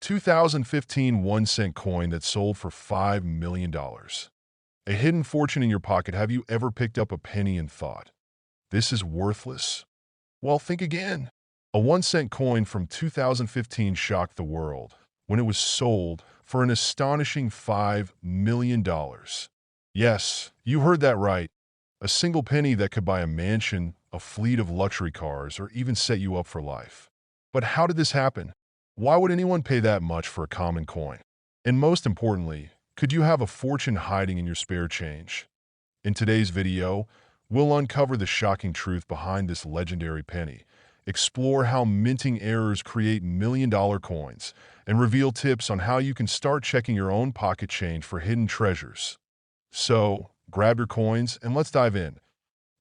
2015 1-cent coin that sold for $5 million. A hidden fortune in your pocket. Have you ever picked up a penny and thought, this is worthless? Well, think again. A 1-cent coin from 2015 shocked the world when it was sold for an astonishing $5 million. Yes, you heard that right. A single penny that could buy a mansion, a fleet of luxury cars, or even set you up for life. But how did this happen? Why would anyone pay that much for a common coin? And most importantly, could you have a fortune hiding in your spare change? In today's video, we'll uncover the shocking truth behind this legendary penny, explore how minting errors create million-dollar coins, and reveal tips on how you can start checking your own pocket change for hidden treasures. So, grab your coins and let's dive in.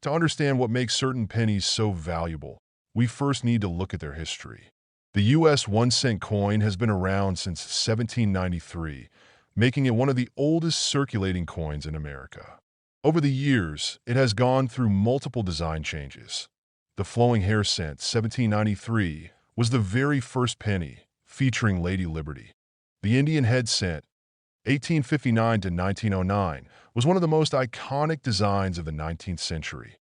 To understand what makes certain pennies so valuable, we first need to look at their history. The U.S. 1-cent coin has been around since 1793, making it one of the oldest circulating coins in America. Over the years, it has gone through multiple design changes. The flowing hair cent, 1793, was the very first penny, featuring Lady Liberty. The Indian head cent, 1859 to 1909, was one of the most iconic designs of the 19th century.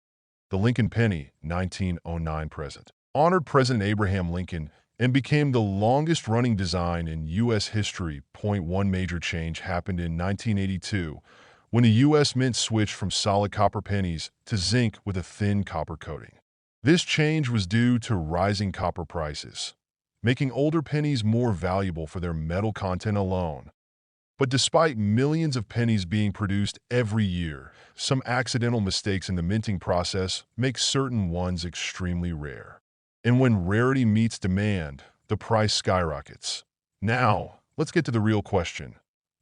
The Lincoln penny, 1909 present, honored President Abraham Lincoln and became the longest-running design in U.S. history. One major change happened in 1982 when the U.S. Mint switched from solid copper pennies to zinc with a thin copper coating. This change was due to rising copper prices, making older pennies more valuable for their metal content alone. But despite millions of pennies being produced every year, some accidental mistakes in the minting process make certain ones extremely rare. And when rarity meets demand, the price skyrockets. Now, let's get to the real question.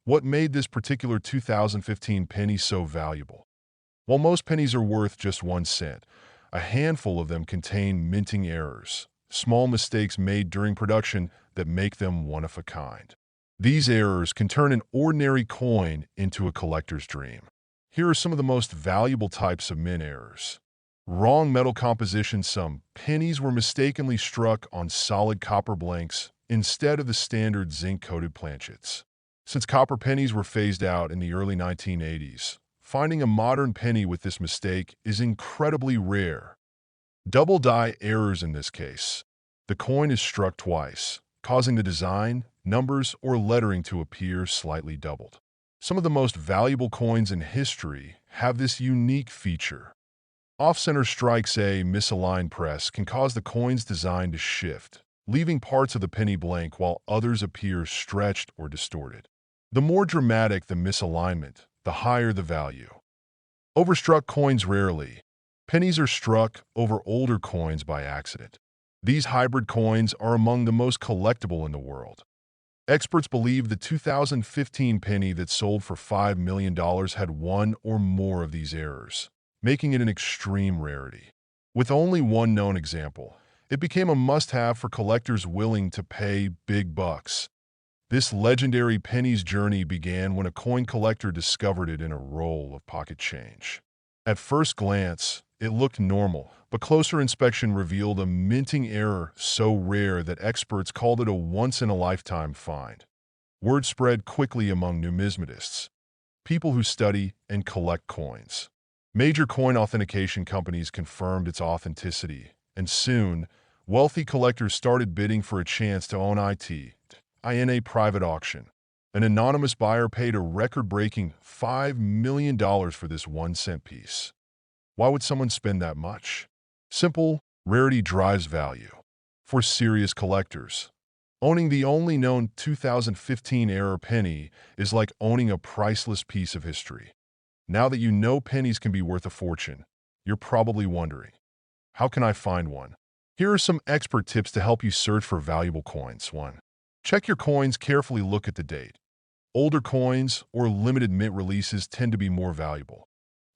What made this particular 2015 penny so valuable? While most pennies are worth just 1 cent, a handful of them contain minting errors, small mistakes made during production that make them one of a kind. These errors can turn an ordinary coin into a collector's dream. Here are some of the most valuable types of mint errors. Wrong metal composition. Some pennies were mistakenly struck on solid copper blanks instead of the standard zinc-coated planchets. Since copper pennies were phased out in the early 1980s, finding a modern penny with this mistake is incredibly rare. Double die errors. In this case, the coin is struck twice, causing the design, numbers, or lettering to appear slightly doubled. Some of the most valuable coins in history have this unique feature. Off-center strikes. A misaligned press can cause the coin's design to shift, leaving parts of the penny blank while others appear stretched or distorted. The more dramatic the misalignment, the higher the value. Overstruck coins. Rarely, pennies are struck over older coins by accident. These hybrid coins are among the most collectible in the world. Experts believe the 2015 penny that sold for $5 million had one or more of these errors, making it an extreme rarity. With only one known example, it became a must-have for collectors willing to pay big bucks. This legendary penny's journey began when a coin collector discovered it in a roll of pocket change. At first glance, it looked normal, but closer inspection revealed a minting error so rare that experts called it a once-in-a-lifetime find. Word spread quickly among numismatists, people who study and collect coins. Major coin authentication companies confirmed its authenticity, and soon, wealthy collectors started bidding for a chance to own it. In a private auction, an anonymous buyer paid a record-breaking $5 million for this 1-cent piece. Why would someone spend that much? Simple, rarity drives value. For serious collectors, owning the only known 2015 error penny is like owning a priceless piece of history. Now that you know pennies can be worth a fortune, you're probably wondering, how can I find one? Here are some expert tips to help you search for valuable coins. 1. Check your coins carefully. Look at the date. Older coins or limited mint releases tend to be more valuable.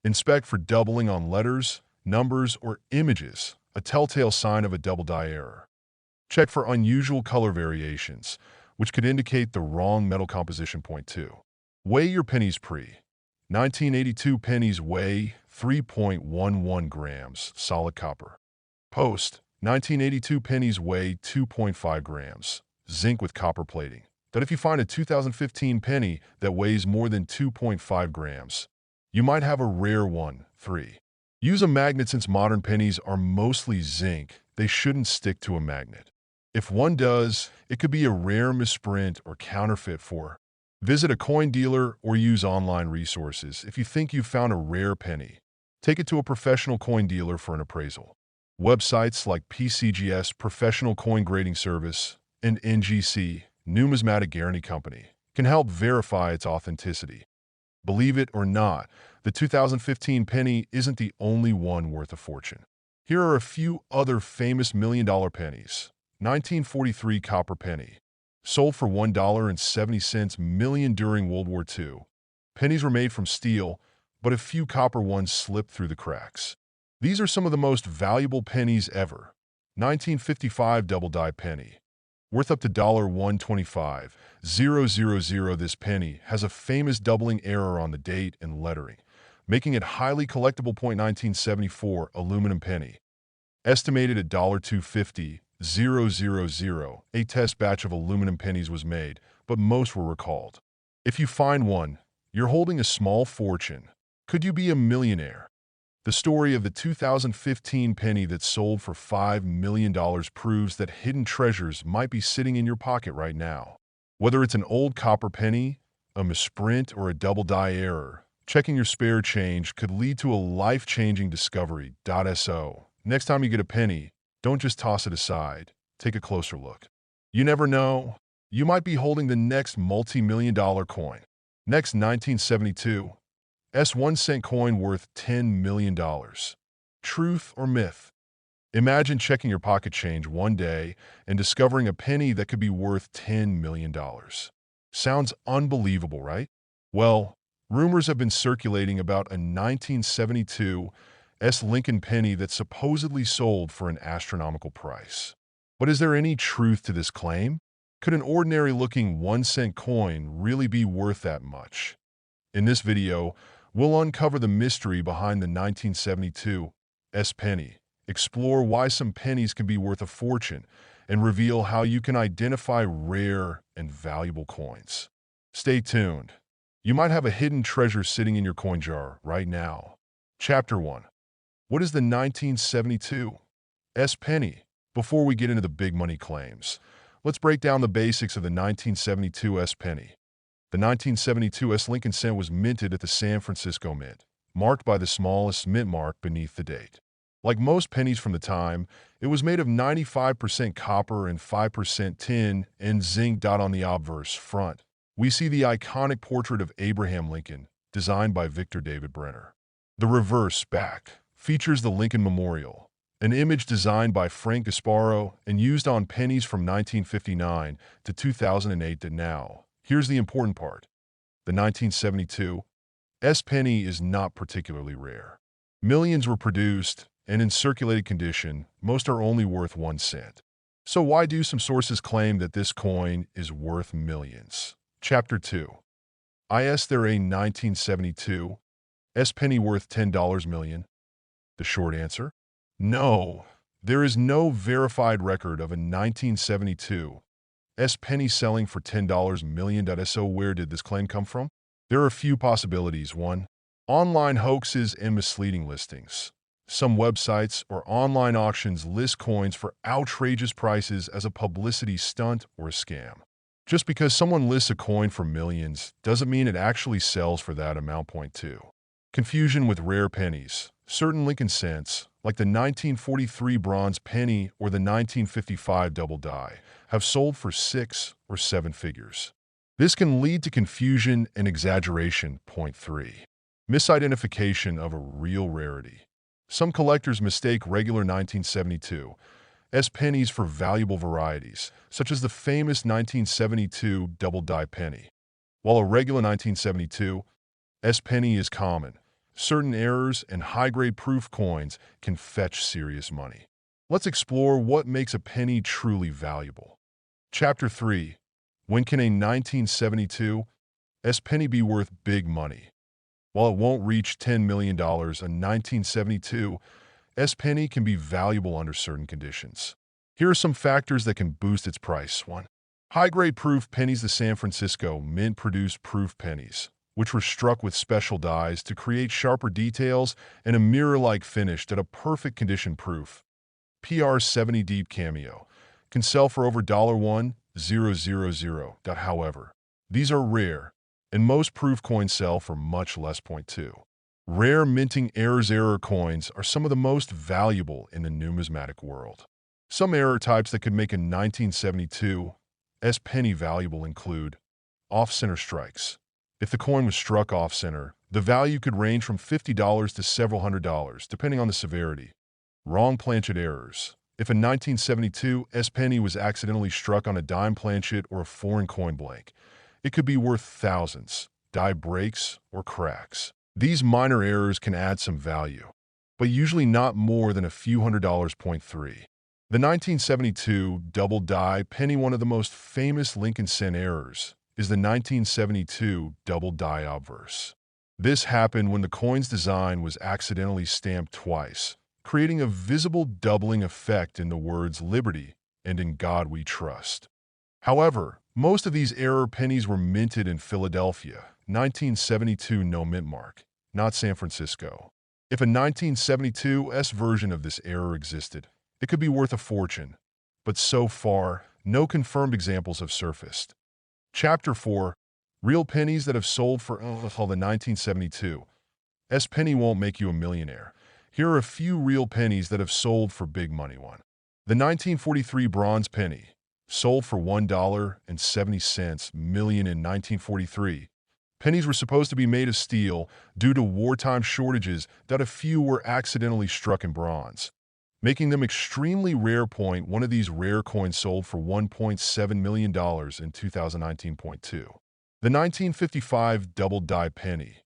Inspect for doubling on letters, numbers, or images, a telltale sign of a double die error. Check for unusual color variations, which could indicate the wrong metal composition. 2. Weigh your pennies. Pre-1982 pennies weigh 3.11 grams, solid copper. Post-1982 pennies weigh 2.5 grams, zinc with copper plating. that if you find a 2015 penny that weighs more than 2.5 grams, you might have a rare one. 3. Use a magnet. Since modern pennies are mostly zinc, they shouldn't stick to a magnet. If one does, it could be a rare misprint or counterfeit. 4. Visit a coin dealer or use online resources. If you think you've found a rare penny, take it to a professional coin dealer for an appraisal. Websites like PCGS, Professional Coin Grading Service, and NGC, Numismatic Guarantee Company, can help verify its authenticity. Believe it or not, the 2015 penny isn't the only one worth a fortune. Here are a few other famous million-dollar pennies. 1943 copper penny, sold for $1.70 million during World War II. Pennies were made from steel, but a few copper ones slipped through the cracks. These are some of the most valuable pennies ever. 1955 double-die penny, worth up to $125,000. This penny has a famous doubling error on the date and lettering, making it highly collectible. 1974 aluminum penny, estimated at $250,000. A test batch of aluminum pennies was made, but most were recalled. If you find one, you're holding a small fortune. Could you be a millionaire? The story of the 2015 penny that sold for $5 million proves that hidden treasures might be sitting in your pocket right now. Whether it's an old copper penny, a misprint, or a double-die error, checking your spare change could lead to a life-changing discovery. So, next time you get a penny, don't just toss it aside. Take a closer look. You never know. You might be holding the next multi-million-dollar coin. Next, 1972 1-cent coin worth $10 million. Truth or myth? Imagine checking your pocket change one day and discovering a penny that could be worth $10 million. Sounds unbelievable, right? Well, rumors have been circulating about a 1972 Lincoln penny that supposedly sold for an astronomical price. But is there any truth to this claim? Could an ordinary-looking 1-cent coin really be worth that much? In this video, we'll uncover the mystery behind the 1972 penny, explore why some pennies can be worth a fortune, and reveal how you can identify rare and valuable coins. Stay tuned. You might have a hidden treasure sitting in your coin jar right now. Chapter 1. What is the 1972 penny? Before we get into the big money claims, let's break down the basics of the 1972 penny. The 1972 Lincoln cent was minted at the San Francisco Mint, marked by the smallest mint mark beneath the date. Like most pennies from the time, it was made of 95% copper and 5% tin and zinc. On the obverse front, we see the iconic portrait of Abraham Lincoln, designed by Victor David Brenner. The reverse back features the Lincoln Memorial, an image designed by Frank Gasparo and used on pennies from 1959 to 2008 to now. Here's the important part. The 1972 penny is not particularly rare. Millions were produced, and in circulated condition, most are only worth 1 cent. So why do some sources claim that this coin is worth millions? Chapter 2. Is there a 1972 penny worth $10 million? The short answer? No. There is no verified record of a 1972 penny selling for $10 million. So where did this claim come from? There are a few possibilities. 1. Online hoaxes and misleading listings. Some websites or online auctions list coins for outrageous prices as a publicity stunt or a scam. Just because someone lists a coin for millions doesn't mean it actually sells for that amount. 2. Confusion with rare pennies. Certain Lincoln cents, like the 1943 bronze penny or the 1955 double die, have sold for 6 or 7 figures. This can lead to confusion and exaggeration. 3. Misidentification of a real rarity. Some collectors mistake regular 1972 pennies for valuable varieties, such as the famous 1972 double die penny. While a regular 1972 penny is common, certain errors and high-grade proof coins can fetch serious money. Let's explore what makes a penny truly valuable. Chapter 3. When can a 1972 penny be worth big money? While it won't reach $10 million, a 1972 penny can be valuable under certain conditions. Here are some factors that can boost its price. 1. High-grade proof pennies. The San Francisco Mint produced proof pennies, which were struck with special dies to create sharper details and a mirror-like finish that a perfect condition proof. PR70 Deep Cameo can sell for over $1,000. However, these are rare, and most proof coins sell for much less. Point 2. Rare minting errors. Error coins are some of the most valuable in the numismatic world. Some error types that could make a 1972 penny valuable include off-center strikes. If the coin was struck off-center, the value could range from $50 to several $100s, depending on the severity. Wrong planchet errors. If a 1972 penny was accidentally struck on a dime planchet or a foreign coin blank, it could be worth thousands. Die breaks or cracks. These minor errors can add some value, but usually not more than a few $100s. Point 3. The 1972 double die penny. One of the most famous Lincoln cent errors is the 1972 double die obverse. This happened when the coin's design was accidentally stamped twice, creating a visible doubling effect in the words "Liberty" and "In God We Trust." However, most of these error pennies were minted in Philadelphia, 1972 no mint mark, not San Francisco. If a 1972 version of this error existed, it could be worth a fortune, but so far, no confirmed examples have surfaced. Chapter 4. Real pennies that have sold for the 1972 penny won't make you a millionaire. Here are a few real pennies that have sold for big money. 1. The 1943 bronze penny sold for $1.70 million in 1943. Pennies were supposed to be made of steel due to wartime shortages that a few were accidentally struck in bronze, making them extremely rare. One of these rare coins sold for $1.7 million in 2019. Point 2. The 1955 double die penny,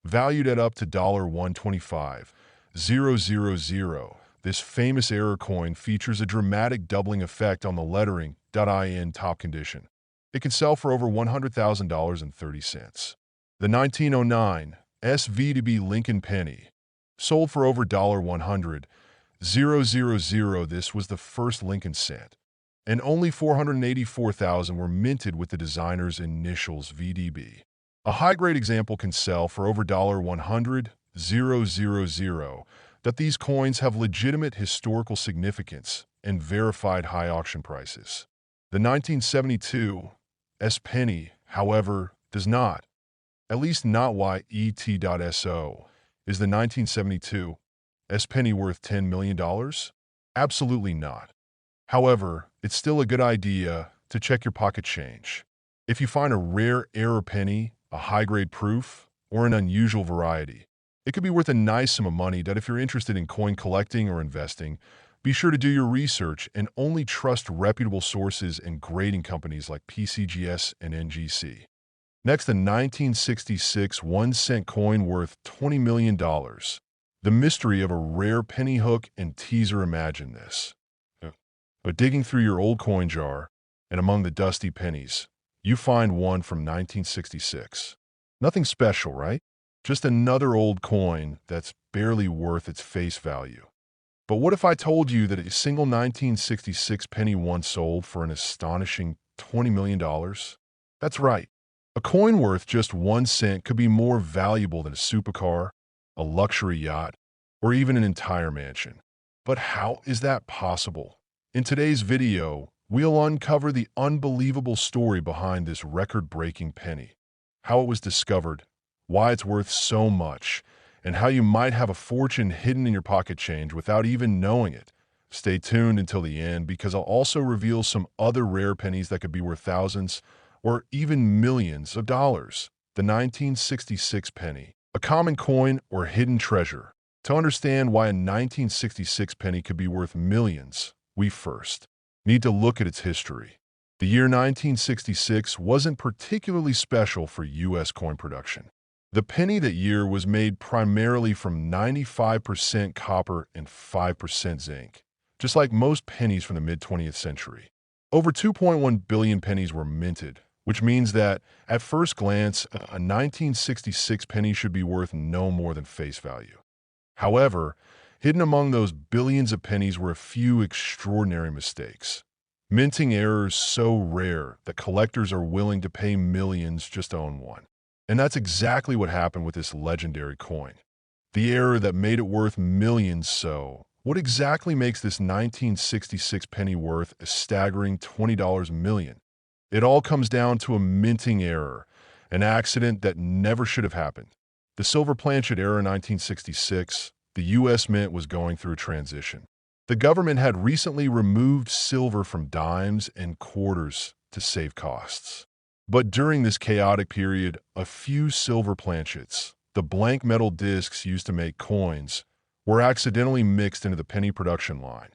valued at up to $125,000. This famous error coin features a dramatic doubling effect on the lettering .in top condition. It can sell for over $100,030. The 1909 SVDB Lincoln penny sold for over $100,000. This was the first Lincoln cent, and only 484,000 were minted with the designer's initials VDB. A high-grade example can sell for over $100,000. That these coins have legitimate historical significance and verified high auction prices. The 1972 penny, however, does not, at least not YET.SO. Is the 1972 penny worth $10 million? Absolutely not. However, it's still a good idea to check your pocket change. If you find a rare error penny, a high-grade proof, or an unusual variety, it could be worth a nice sum of money. That if you're interested in coin collecting or investing, be sure to do your research and only trust reputable sources and grading companies like PCGS and NGC. Next, the 1966 1-cent coin worth $20 million. The mystery of a rare penny hook and teaser. Imagine this. But digging through your old coin jar, and among the dusty pennies, you find one from 1966. Nothing special, right? Just another old coin that's barely worth its face value. But what if I told you that a single 1966 penny once sold for an astonishing $20 million? That's right. A coin worth just 1 cent could be more valuable than a supercar, a luxury yacht, or even an entire mansion. But how is that possible? In today's video, we'll uncover the unbelievable story behind this record-breaking penny, how it was discovered, why it's worth so much, and how you might have a fortune hidden in your pocket change without even knowing it. Stay tuned until the end, because I'll also reveal some other rare pennies that could be worth thousands or even millions of dollars. The 1966 penny, a common coin or hidden treasure. To understand why a 1966 penny could be worth millions, we first need to look at its history. The year 1966 wasn't particularly special for U.S. coin production. The penny that year was made primarily from 95% copper and 5% zinc, just like most pennies from the mid-20th century. Over 2.1 billion pennies were minted, which means that, at first glance, a 1966 penny should be worth no more than face value. However, hidden among those billions of pennies were a few extraordinary mistakes. Minting errors so rare that collectors are willing to pay millions just to own one. And that's exactly what happened with this legendary coin. The error that made it worth millions. So, what exactly makes this 1966 penny worth a staggering $20 million? It all comes down to a minting error, an accident that never should have happened. The silver planchet era in 1966, the U.S. Mint was going through a transition. The government had recently removed silver from dimes and quarters to save costs. But during this chaotic period, a few silver planchets, the blank metal discs used to make coins, were accidentally mixed into the penny production line.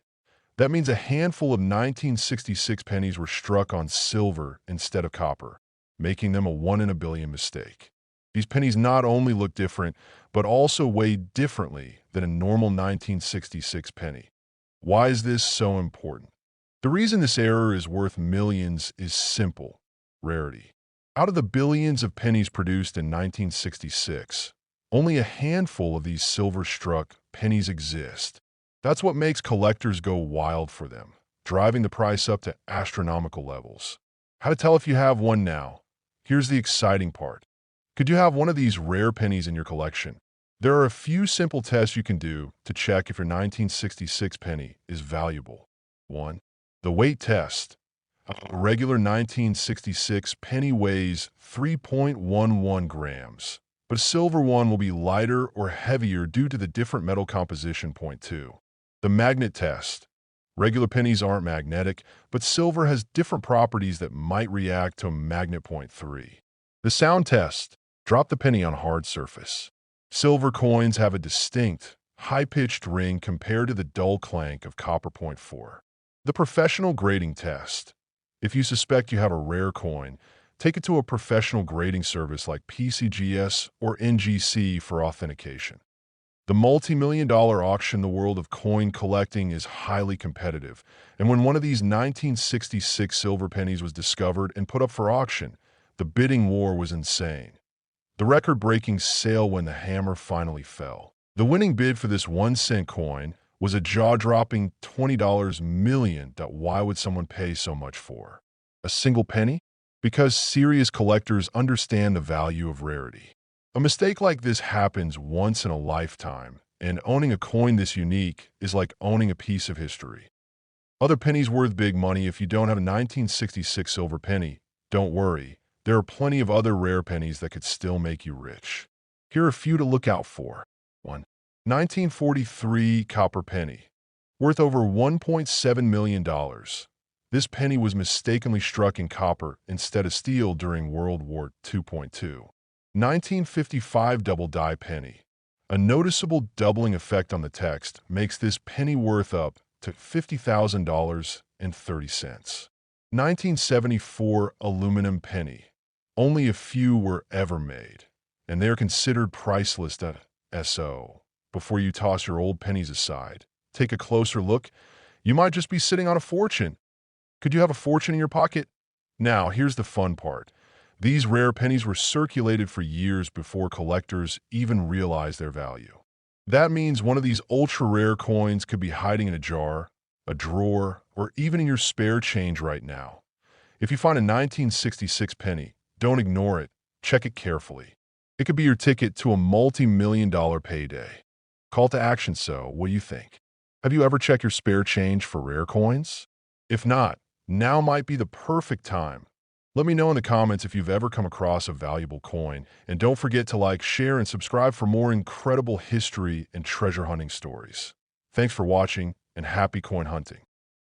That means a handful of 1966 pennies were struck on silver instead of copper, making them a 1 in a billion mistake. These pennies not only look different, but also weigh differently than a normal 1966 penny. Why is this so important? The reason this error is worth millions is simple: rarity. Out of the billions of pennies produced in 1966, only a handful of these silver-struck pennies exist. That's what makes collectors go wild for them, driving the price up to astronomical levels. How to tell if you have one now? Here's the exciting part. Could you have one of these rare pennies in your collection? There are a few simple tests you can do to check if your 1966 penny is valuable. 1. The weight test. A regular 1966 penny weighs 3.11 grams, but a silver one will be lighter or heavier due to the different metal composition. Point 2. The magnet test. Regular pennies aren't magnetic, but silver has different properties that might react to a magnet. Point 3. The sound test. Drop the penny on a hard surface. Silver coins have a distinct, high-pitched ring compared to the dull clank of copper. Point 4. The professional grading test. If you suspect you have a rare coin, take it to a professional grading service like PCGS or NGC for authentication. The multi-million-dollar auction. The world of coin collecting is highly competitive, and when one of these 1966 silver pennies was discovered and put up for auction, the bidding war was insane. The record-breaking sale when the hammer finally fell. The winning bid for this 1-cent coin was a jaw-dropping $20 million. Why would someone pay so much for a single penny? Because serious collectors understand the value of rarity. A mistake like this happens once in a lifetime, and owning a coin this unique is like owning a piece of history. Other pennies worth big money. If you don't have a 1966 silver penny, don't worry. There are plenty of other rare pennies that could still make you rich. Here are a few to look out for. 1. 1943 copper penny. Worth over $1.7 million. This penny was mistakenly struck in copper instead of steel during World War II. 2. 1955 double die penny. A noticeable doubling effect on the text makes this penny worth up to $50,030. 1974 aluminum penny. Only a few were ever made, and they're considered priceless. So, before you toss your old pennies aside, take a closer look. You might just be sitting on a fortune. Could you have a fortune in your pocket? Now, here's the fun part. These rare pennies were circulated for years before collectors even realized their value. That means one of these ultra-rare coins could be hiding in a jar, a drawer, or even in your spare change right now. If you find a 1966 penny, don't ignore it. Check it carefully. It could be your ticket to a multi-million-dollar payday. Call to action. So, what do you think? Have you ever checked your spare change for rare coins? If not, now might be the perfect time. Let me know in the comments if you've ever come across a valuable coin, and don't forget to like, share, and subscribe for more incredible history and treasure hunting stories. Thanks for watching, and happy coin hunting.